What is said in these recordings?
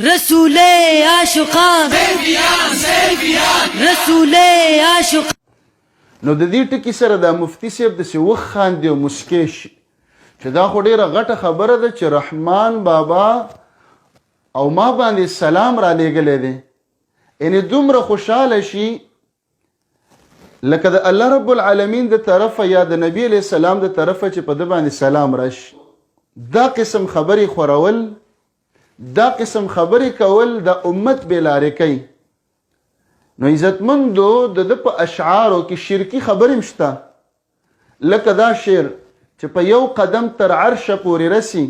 رسول عاشقان رسول عاشقان. نو د دې ټکي سره د مفتي صاحب داسې وخاندي او مسکی شي چې دا خو ډېره غټه خبره ده چې رحمان بابا او ما باندې سلام را لېږلی دی، یعنې دومره خوشحاله شي لکه د الله رب العالمین د طرفه یا د نبی علیه السلام د طرفه چې په ده باندې سلام راشي. دا قسم خبرې خورول، دا قسم خبرې کول د امت بېلارې کوي. نو عزتمندو د ده په اشعارو کې شرکي خبرې هم شته، لکه دا شعر چې په یو قدم تر عرشه پورې رسي،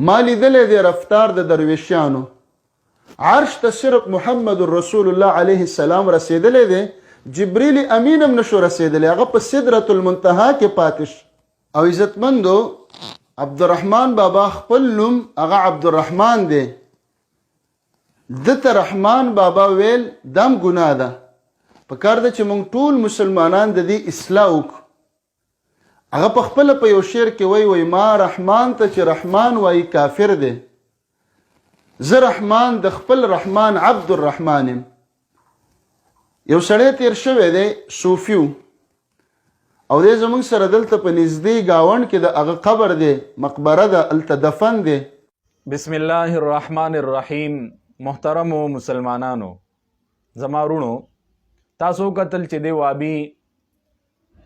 ما لیدلی دی رفتار د درویشیانو، عرش ته صرف محمد رسول الله علیه السلام رسیدلی دی، جبریل امین هم نشو رسیدلی، هغه په سدرة المنتهی کې پاتې شو. او عزتمندو عبدالرحمن بابا خپل نوم هغه عبدالرحمن دی، دته رحمان بابا ویل دم ګناه ده. پکار ده چې موږ ټول مسلمانان د دې اصلاح وکړو. هغه په خپله په یو شعر کې وایي ما رحمان ته چې رحمان وایي کافر دی، زه رحمان د خپل رحمان عبدالرحمان یم. یو سړی تیر شوی دی صوفي و او دی زموږ سره دلته په نږدې ګاونډ کې د هغه قبر دی، مقبره ده، هلته دفن دی. بسم الله الرحمن الرحیم. محترمو مسلمانانو، زما وروڼو، تاسو کتل چې دی وابي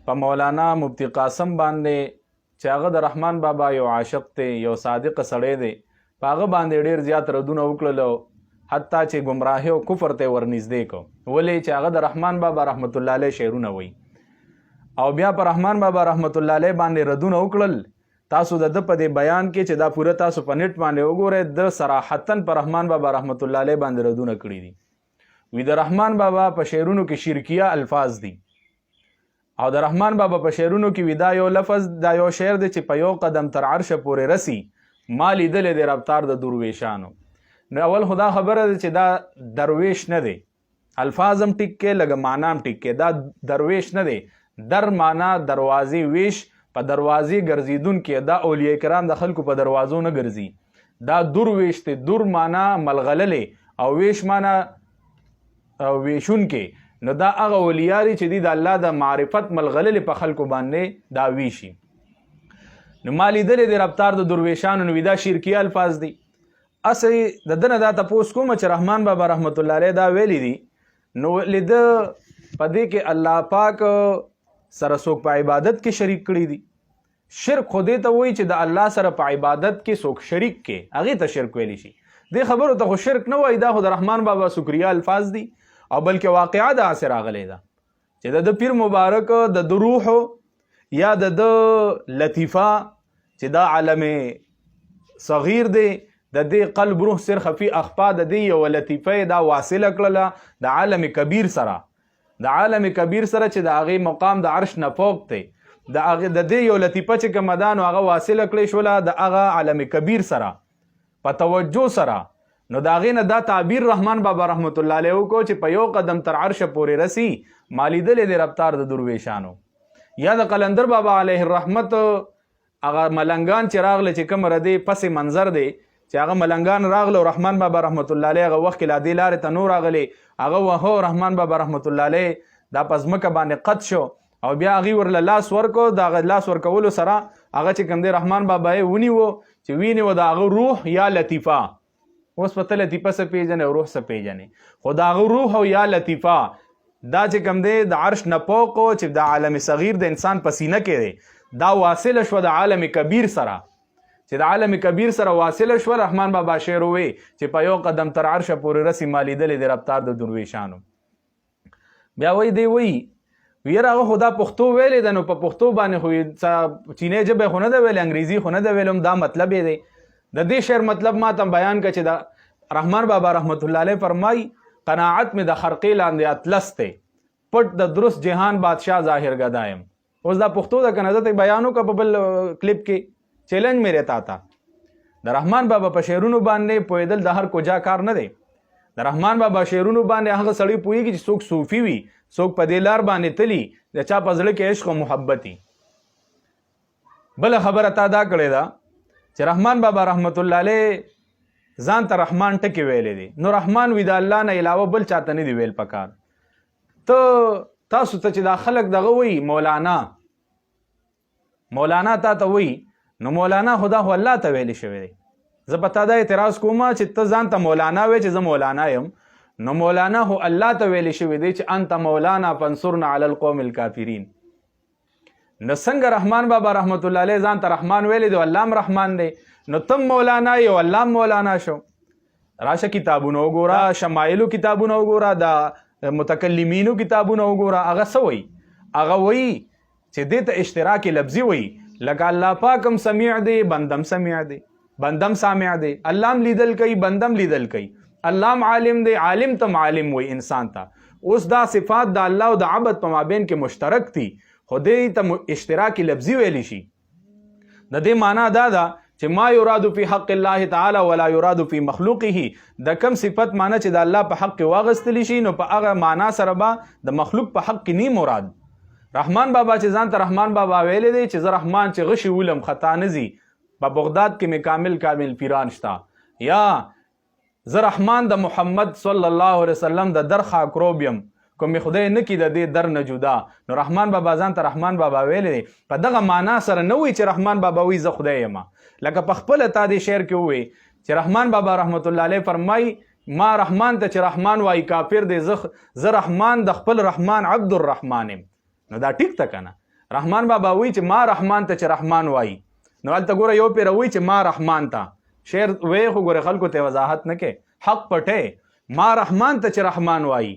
په مولانا مفتی قاسم باندې چې هغه د رحمان بابا یو عاشق دی، یو صادق سړی دی، په هغه باندې ډېر زیات ردونه وکړلو، حتی چې ګمراهي او کفر ته ورنږدې کو. ولې چې هغه د رحمان بابا رحمت الله علیه شعرونه وایي او بیا په رحمان بابا رحمت الله علیه باندې ردونه وکړل. تاسو د ده په دې بیان کې چې دا پوره تاسو په نیټ باندې وګورئ، د صراحتاً په رحمان بابا رحمت الله علیه باندې ردونه کړي دي. وی د رحمان بابا په شعرونو کې شرکیه الفاظ دي او د رحمان بابا په شعرونو کې وی دا یو لفظ، دا یو شعر دی چې په یو قدم تر عرشه پورې رسی، ما لیدلی دی رفتار د درویشانو. نو اول خدا خبره ده چې دا درویش نه دی، الفاظ هم ټیک کې لږه معنا هم ټیک کې، دا درویش نه دی. در معنا دروازې، ویش په دروازې ګرځیدون کې، دا اولیاء کرام د خلکو په دروازو نه ګرځي، دا درویش دی. در معنا ملغللې او ویش معنا ویشون کې، نو دا هغه اولیاء دي چې دی د الله د معرفت ملغللې په خلکو باندې دا ویشي. نو ما لیدلی دی رفتار د درویشانو، نو دا شرکیه الفاظ دي. اصل د ده نه دا تپوس کوم چې رحمان بابا رحمت الله علیه دا ویلی دي، نو لیده په دې کې الله پاک سره څوک په عبادت کې شریک کړي دي. شرک خو دې ته وایي چې د الله سره په عبادت کې څوک شریک کې، هغې ته شرک ویلی شي. دې خبرو ته خو شرک نه وایي، دا خو د رحمان بابا شکریه الفاظ دي. او بلکې واقعه داسې راغلی ده چې د پیر مبارک د روح یا د لطیفه چې دا عالم صغیر دی، د دې قلب روح سر خفي اخفا، د دې یو لطیفه دا واصله کړله د عالم کبیر سره، د عالم کبیر سره چې د هغې مقام د عرش نه فوق دی، د دې یو لطیفه چې کومه ده نو هغه واصله کړی شوله د هغه عالم کبیر سره په توجه سره. نو د هغې نه دا تعبیر رحمان بابا رحمت الله علیه وکړو چې په یو قدم تر عرشه پورې رسی، ما لیدلی دی رفتار د درویشانو. یا د قلندر بابا علیه الرحمت هغه ملنګان چې راغله چې کوم ردی پس منظر دی چې هغه ملنګان راغله او رحمان بابا رحمت الله علیه هغه وخت کې لا دې لارې ته نو راغلی، هغه وهو رحمان بابا رحمت الله علیه دا په ځمکه باندې قط شو او بیا هغې ورله لاس ورکو. د هغه لاس ورکولو سره هغه چې کوم دی رحمان بابا یې ونیو چې وینیو د هغه روح یا لطیفه. اوس په ته لطیفه څه پیژنې او روح څه پیژنې، خو د هغه روح او یا لطیفه دا چې کوم دی د عرش نه فوق چې د عالم صغیر د انسان په سینه کې دی، دا واصله شوه د عالم کبیر سره. چې د عالم کبیر سره واصله شوه، رحمان بابا شعر ووی چې په یو قدم تر عرشه پورې رسی، ما لیدلی دی رفتار د درویشانو. بیا وایي دی وایي یاره هغه خو دا پښتو ویلی ده، نو په پښتو باندې خو چینی ژبه خو نه ده ویلې، انګریزي خو نه ده ویلې، دا مطلب یې دی. د دې شعر مطلب ما ته بیان که چې د رحمان بابا رحمت الله علیه فرمایي قناعت مې د خرقې لاندې اطلس دی، پټ د درست جهان بادشاه ظاهر ګدایم. اوس دا پښتو ده که نه، زه ته بیان وکړه په بل کلیپ کې، چیلنج مې رہتا تا. د رحمان بابا په شعرونو باندې پوهېدل د هر کجا کار نه دی. د رحمان بابا شعرونو باندې هغه سړی پوهېږي چې څوک صوفي وي، څوک په دې لار باندې تلي، د چا په زړه کې عشق او محبت وي. بله خبره تا دا کړې ده چې رحمان بابا رحمت الله علیه ځان ته رحمان ټکی ویلې دي. نو رحمان وی د الله نه علاوه بل چاته نه دی ویل پکار. تاسو ته چې دا خلک دغه وی مولانا تا ته وی، نو مولانا خدا خو الله ته ویلی شوی دی. زه په تا دا اعتراض کوم چې ته ځان ته مولانا وی چې زه مولانا یم، نو مولانا خو الله ته ویلی شوی دی چې انت مولانا فانصرنا علی القوم الکافرین. نو څنګه رحمان بابا رحمت الله علیه ځان ته رحمان ویلی دی، الله هم رحمان دی، نو تم مولانا یو الله مولانا شو. راشه کتابونه وګوره، شمایلو کتابونه وګوره، د متکلمینو کتابونه وګوره، هغه څه وایي؟ هغه وایي چې دې ته اشتراک لفظي وایي، لکه الله پاک هم سمیع دی، بندم سمیع دی، بندم سامع دی، الله هم لیدل کوي، بندم لیدل کوي، الله هم عالم دی، عالم تم عالم وایي انسان ته. اوس دا صفات د الله او د عبد په مابین کې مشترک دي، خو دې ته اشتراک لفظي ویلی شي. د دې معنا دا ده چې ما یراد فی حق الله تعالی ولا یراد فی مخلوقه. د کم صفت معنا چې د الله په حق کې واغستلی شي، نو په هغه معنا سره به د مخلوق په حق کې نه مراد. رحمان بابا چې ځان ته رحمان بابا ویلی دی چې زه رحمان چې غشي ولم خطا نزي، په بغداد کې مې کامل پیران شته، یا زه رحمان د محمد صلی الله علیه وسلم د در خاکروب یم، کوم خدای نه کی د دې در نه جدا. نو رحمان بابا ځان ته رحمان بابا ویلی دی، په دغه معنا سره نه وی چې رحمان بابا وی زه خدای یم. لکه په خپل تا دې شعر کې وی چې رحمان بابا رحمت الله علیه فرمای ما رحمان ته چې رحمان وای کافر دی، زه رحمان د خپل رحمان عبد الرحمن یم. نو دا ټیک ته کنه. رحمان بابا وی چې ما رحمان ته چې رحمان وای، نو هلته ګوره یو پیر وی چې ما رحمان ته شعر وی، خو ګوره خلکو ته وضاحت نه کې، حق پټه. ما رحمان ته چې رحمان وای،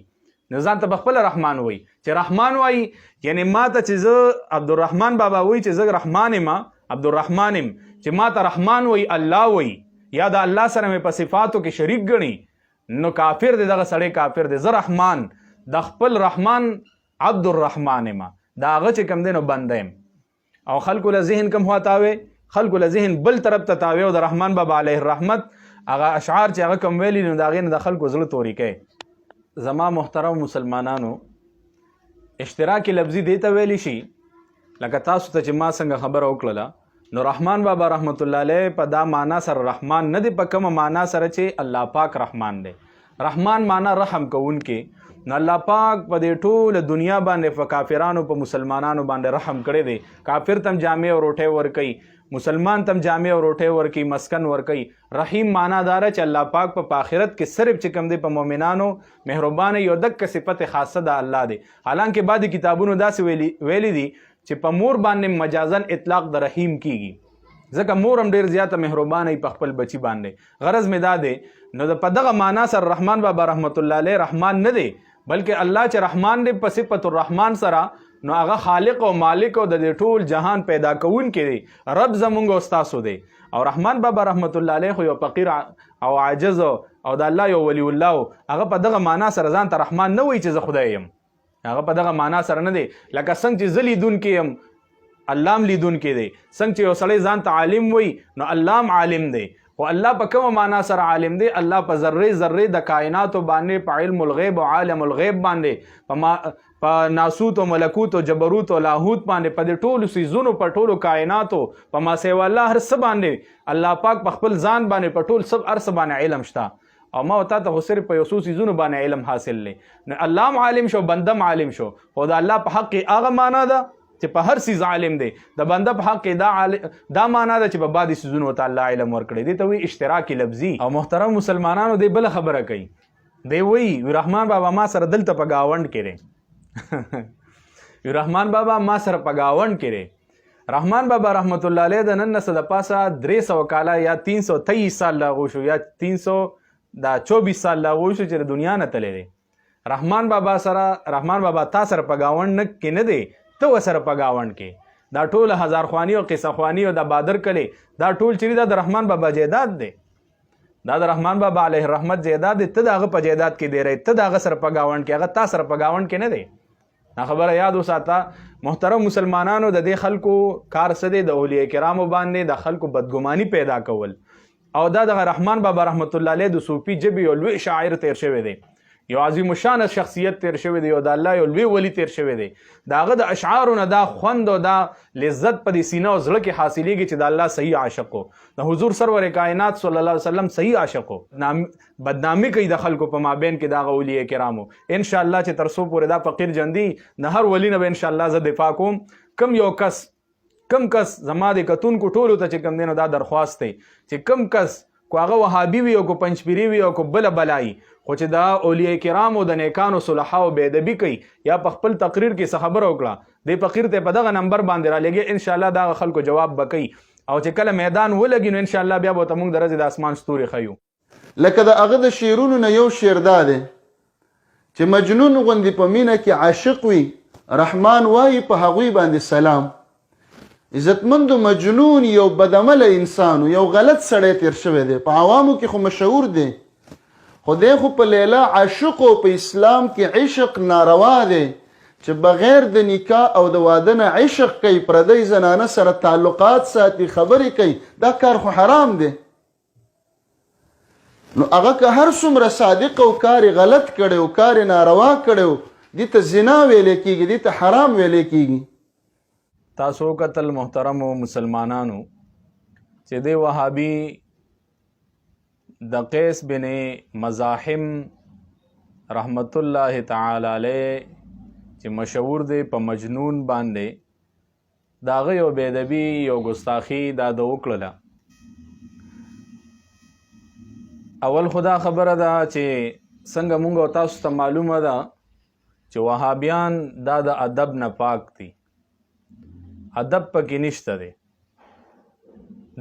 نو ځان ته بخپل رحمان وای چې رحمان وای، یعنی ما ته چې زه عبدالرحمن بابا وی چې زه رحمان یم، عبدالرحمن یم، چې ما ته رحمان وای الله وای، یا د الله سره مې په صفاتو کې شریک ګڼي، نو کافر دی، دغه سړی کافر دی. زه رحمان د خپل رحمان عبدالرحمن یم، دا هغه چې کوم دی نو بنده یم. او خلکو له ذهن کوم هوتاوي، خلکو له ذهن بل طرف ته تاوي، او د رحمان بابا علیه الرحمت هغه اشعار چې هغه کوم ویلي، نو د هغې نه د خلکو زړه توري کوي. زما محترم مسلمانانو، اشتراک لفظي دې ته ویلی شي، لکه تاسو ته چې ما څنګه خبره وکړله، نو رحمان بابا رحمت الله علیه په دا معنا سره رحمان نه دی، په کومه معنا سره چې الله پاک رحمان دی. رحمان معنا رحم کوونکې. نو الله پاک په دې ټوله دنیا باندې په کافرانو په مسلمانانو باندې رحم کړی دی. کافر تم جامع او روټۍ ورکوي، مسلمان تم جامع او روټۍ ورکوي، مسکن ورکوي. رحیم معنا دار چې الله پاک په آخرت کې صرف چې کوم دی په مؤمنانو مهربان یو دک صفت خاصه د الله دی. حالانکه بعض کتابونو داسې ویلي دي چې په مور باندې مجازن اطلاق د رحیم کیږي، ځکه مور هم ډیر زیاته مهربانه په خپل بچی باندې. غرض مې دا دی، نو د په دغه معنا سره رحمان بابا رحمت الله علیه رحمان نه دی، بلکې الله چې رحمان دی په صفت الرحمن سره، نو هغه خالق او مالک او د ټول جهان پیدا کوونکی دی، رب زمونږ او ستاسو دی. او رحمان بابا رحمت الله علیه خو یو فقیر او عاجز او د الله یو ولی الله، هغه په دغه معنا سره ځان ته رحمان نه وایي چې زه خدای یم، هغه په دغه معنا سره نه دی. لکه څنګه چې زه لیدونکی یم، الله هم لیدونکی دی. څنګه چې یو سړی ځان ته عالم وایي، نو الله هم عالم دی. خو الله په کومه معنا سره عالم دی؟ الله په ذرې ذرې د کائناتو باندې، په علم الغیب او عالم الغیب باندې، په ناسوت او ملکوت او جبروت او لاهوت باندې، په دې ټولو څیزونو، په ټولو کائناتو، په ما سوا الله هر څه باندې الله پاک په خپل ځان باندې په ټول سب هر څه باندې علم شته. او ما وتا ته صرف په یو څو څیزونو باندې علم حاصل لې، نو الله هم عالم شو، بندم عالم شو. خو د الله په حق هغه معنا ده چې په هر څیز عالم دی، د بنده په حق دا معنا ده چې په بعضې څیزونو ته الله علم ورکړی. دې ته وایي اشتراک لفظي. او محترم مسلمانانو، دی بله خبره کوي، دی وایي رحمان بابا ما سره دلته په ګاونډ کې دی رحمان بابا ما سره په ګاونډ کې دی. رحمان بابا رحمت الله علیه د نن نه د پاسه 300 کاله یا 323 سال لاغو شو، یا 324 سال لاغو شو چې د دنیا نه تللی دی. رحمان بابا تا سره په ګاونډ کې نه دی، ته ورسره په ګاونډ کې. دا ټول هزار خواني او قصه خواني او د بادر کلی، دا ټول چې دا د رحمان بابا جیداد دی، دا د رحمان بابا علیه الرحمت جیداد دی. ته د هغه په جیداد کې دی رہی، ته د هغه سره په ګاونډ کې، هغه تا سره په ګاونډ کې نه دی. دا خبره یاد وساته. محترم مسلمانانو، د دې خلکو کار څه دی؟ د اولیاء کرامو باندې د خلکو بدګماني پیدا کول. او دا د رحمان بابا رحمت الله علیه د صوفي جبې یو لوی شاعر تیر شوی دی. یو عظیم الشان شخصیت تیر شوی دی او د الله یو لوی ولی تیر شوی دی د هغه د اشعارو نه دا خوند او دا لذت په دې سینه او زړه کې حاصلېږي چې د الله صحیح عاشق و د حضور سرور کائنات صلی الله علیه وسلم صحیح عاشق و بدنامي کوي د خلکو په مابین کې دا اولیاء کرامو ان شاء الله چې تر څو پورې دا فقیر جندي نه هر ولی نه ان شاء الله زه دفاع کوم کم کس زما د کتونکو ټولو ته چې کم دینو دا درخواست دی چې کم کس کو هغه وهابي وي او کو پنځپيري وي او کو بل بلای خو چې دا اولیاء کرامو د نیکانو صلحاو بې ادبي کوي یا په خپل تقریر کې څه خبره وکړه د فقیر ته په دغه نمبر باندې را لګي ان شاء الله دا خلکو جواب بکي او چې کله میدان ولګي نو ان شاء الله بیا به موږ د ورځې د اسمان ستوري خيو لکه د هغه د شعرونو نه یو شعر دا دی چې مجنون غوندې په مینه کې عاشق وي رحمان وایي په هغوی باندې سلام عزتمند مجنون یو بدعمله انسان یو غلط سړی تیر شوی دی په عوامو کې خو مشهور دی خدای خو په لیلا عاشق او په اسلام کې عشق ناروا دی چې بغیر د نکاح او د واده نه عشق کوي پردی زنانه سره تعلقات ساتي خبرې کوي دا کار خو حرام دی نو هغه که هر څومره صادق او کار غلط کړي او کار ناروا کړي دې ته زنا ویلې کېږي دې ته حرام ویلې کېږي تاسو قتل محترم مسلمانانو چې دی وهابي د قیس بن مزاحم رحمت الله تعالی علیه چې مشهور دی په مجنون باندې دا غي یو بېدبي یو ګستاخی دا د وکړه اول خدا خبره ده چې څنګه مونږ تاسو ته معلومه ده چې وهابیان دا د ادب نه پاک دي ادب پکې نشته دی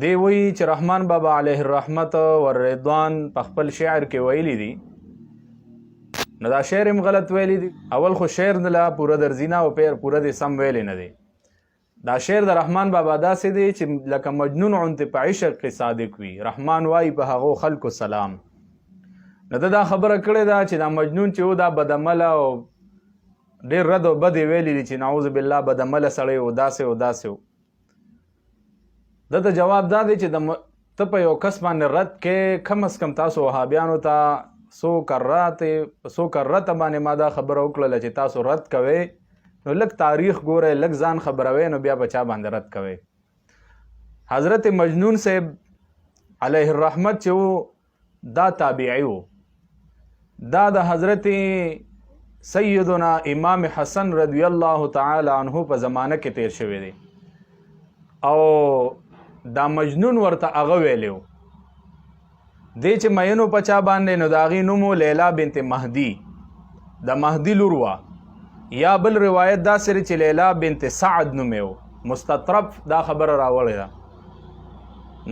دی وی چې رحمان بابا علیه الرحمت والرضوان په خپل شعر کې ویلی دي نو دا شعر هم غلط ویلی دي اول خو شعر نه لا پوره درځینا او پیر پوره دي سم ویلی نه دی دا شعر د رحمان بابا داسې دی چې لکه مجنون عنت په عشق کې صادق وي رحمان وای په هغو خلکو سلام نه دا خبره کړې ده چې دا مجنون چې و دا بدعمله او ډېر رد او بد ویلی دي چې نعوذ بالله بدعمله سړی و داسې دته جواب دا دی چې ته په یو کس باندې رد کې کم از کم تاسو وهابیانو ته څو کرته باندې ما دا خبره وکړله چې تاسو رد کوئ نو لږ تاریخ ګورئ لږ ځان خبروئ نو بیا به چا باندې رد کوئ حضرت مجنون صاحب علیه الرحمت چې و دا تابعی و دا د حضرت سیدنا امام حسن رضی الله تعالی عنہ په زمانه کې تیر شوی دی او دا مجنون ورته هغه ویلو دی چې مینو پچا باندې نو داغي نومو لیلا بنت مهدی د مهدی لوروا یا بل روایت دا سره چې لیلا بنت سعد نومو مستطرف دا خبر راوړی دا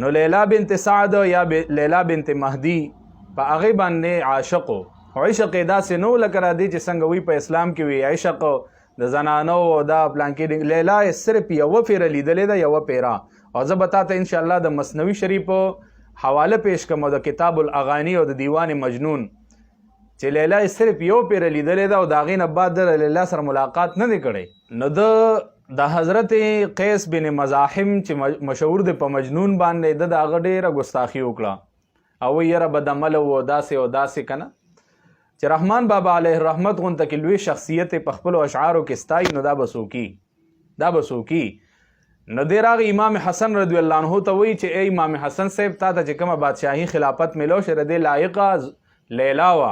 نو لیلا بنت سعد یا لیلا بنت مهدی په هغه باندې عاشقو عشق داسې نو لکه را دی چې څنګه وی په اسلام کې وی عشق د زنانو دا پلانکې لیلا صرف یو پیره لیدلې ده یو پیرا او زه به تاته ان شاء الله د مثنوي شریف حواله پیش کوم د کتاب الاغانی او د دیوان مجنون چې لیلا صرف یو پیره لیدلې ده او د هغې نه بعد د لیلا سره ملاقات نه دی کړی نو د حضرت قیس بن مزاحم چې مشهور دی په مجنون باندې د هغه ډېره ګستاخي وکړه او یره بدعمله و داسې کنه چې رحمان بابا علیه الرحمت غونته کې لوی شخصیت په خپل اشعارو کې ستای نو دا بسوکی نو دی راغی امام حسن رضی الله عنه ته وی چې ای امام حسن صاحب تا ته چې کومه بادشاهي خلافت ملو شه د لایقه لیلا وا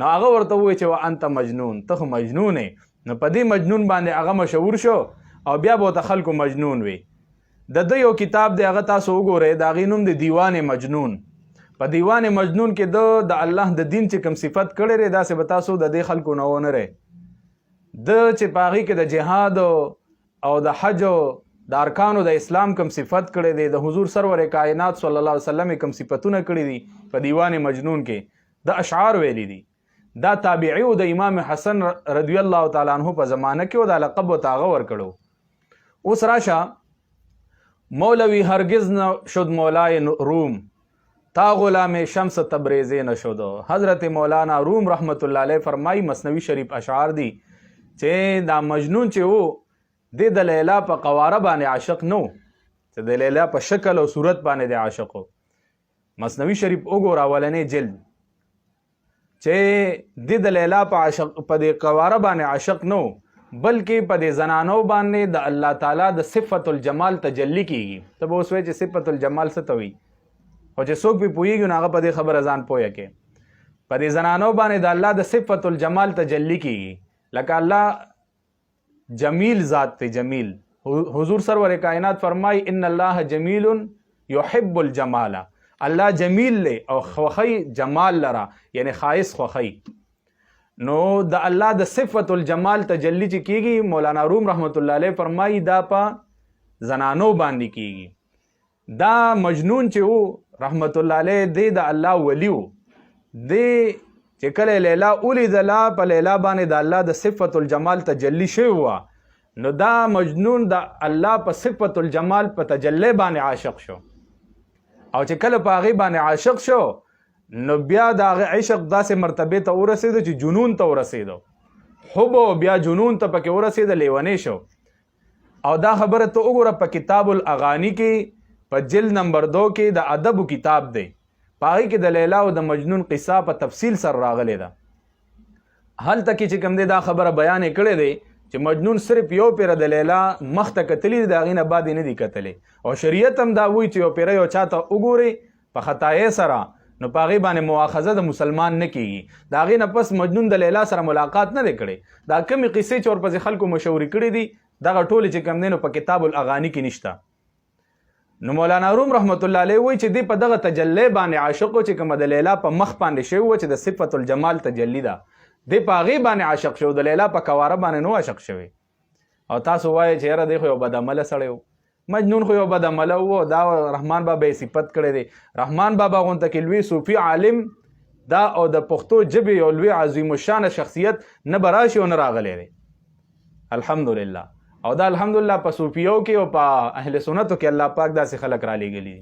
نو هغه ورته وی چې انت مجنون ته مجنون نو په دې مجنون باندې هغه مشهور شو او بیا به ته خلکو مجنون وی د یو کتاب دی هغه تاسو وګورئ دا غي نوم د دیوان مجنون په دیوان مجنون کې د الله د دین چې کوم صفت کړی ری داسې به تاسو د دې خلکو نه ونه ری د چې په هغې کې د جهاد او د حج د ارکانو د اسلام کوم صفت کړی دی د حضور سرور کائنات صلی الله علیه وسلم کوم صفتونه کړی دي په دیوان مجنون کې د اشعار ویلی دي دا تابعی د امام حسن رضی الله تعالی عنہ په زمانه کې د لقب او تاغه ور کړو اوس راشه مولوی هرگز نشد مولای روم تا غلام شمس تبریزی نشد حضرت مولانا روم رحمت الله علیه فرمای مثنوی شریف اشعار دي چې دا مجنون چې وو د لیلا په قواره باندې عاشق نو چې د لیلا په شکل او صورت باندې د عاشق مثنوی شریف وګوره اولنې جلد چې د لیلا په دې قواره باندې عاشق نو بلکې په دې زنانو باندې د الله تعالی د صفت الجمال تجلی کیږي. ته به اوس وایې چې صفت الجمال څه ته وایي، خو چې څوک به پوهېږي نو هغه په دې خبره ځان پوهه کې. په دې زنانو باندې د الله د صفت الجمال تجلی کیږي، لکه الله جمیل ذات ته جمیل. حضور سرور کائنات فرمای ان الله جمیل یحب الجمال، الله جمیل له او خوخی جمال لرا یعنی خایس خوخی. نو د الله د صفت الجمال تجلی چې کیږي، مولانا روم رحمت الله علیه فرمایي دا په زنانو باندې کیږي. دا مجنون چې وو رحمت الله علیه د الله ولی وو، چې کله لیلا ولیدله په لیلا باندې د الله د صفت الجمال تجلی شوی وه، نو دا مجنون د الله په صفت الجمال په تجلی باندې عاشق شو. او چې کله په هغې باندې عاشق شو نو بیا د هغه عشق داسې مرتبې ته ورسېدو چې جنون ته ورسېدو، حب بیا جنون ته پکې ورسېده، لیونی شو. او دا خبره ته وګوره په کتاب الاغانی کې په جلد نمبر 2 کې د ادب کتاب دی، په هغې کې د لیلا او د مجنون قصه په تفصیل سره راغلی ده. هلته کې چې کوم دی دا خبره بیان یې کړې دی چې مجنون صرف یو پیره د لیلا مخ ته کتلی د هغې نه بعد یې نه دي کتلی. او شریعت هم دا وایي چې یو پیره یو چا ته وګوري په خطایۍ سره نو په هغې باندې مواخذه د مسلمان نه کیږي. د هغې نه پس مجنون د لیلا سره ملاقات نه دی کړی. دا کمې قصې چې ورپسې خلکو مشورې کړي دي دغه ټولې چې کوم دی نو په کتاب الاغانی کې نشته. نو مولانا روم رحمت الله علیه وایي چې دی په دغه تجلی باندې عاشق و چې کومه د لیلا په مخ باندې شوی و چې د صفت الجمال تجلی ده، دی په هغې باندې عاشق شو، د لیلا په کواره باندې نو عاشق شوی. او تاسو وایئ چې یاره دی خو یو بدعمله سړی و، مجنون خو یو بدعمله و. دا رحمان بابا یې صفت کړی دی. رحمان بابا غونته کې لوی صوفي عالم دا او د پښتو ژبې یو لوی عظیم الشان شخصیت نه به راشي او نه راغلی دی الحمدلله. او دا الحمدلله په صوفیو کې او په اهل سنتو کې الله پاک داسې خلک را لېږلي دي.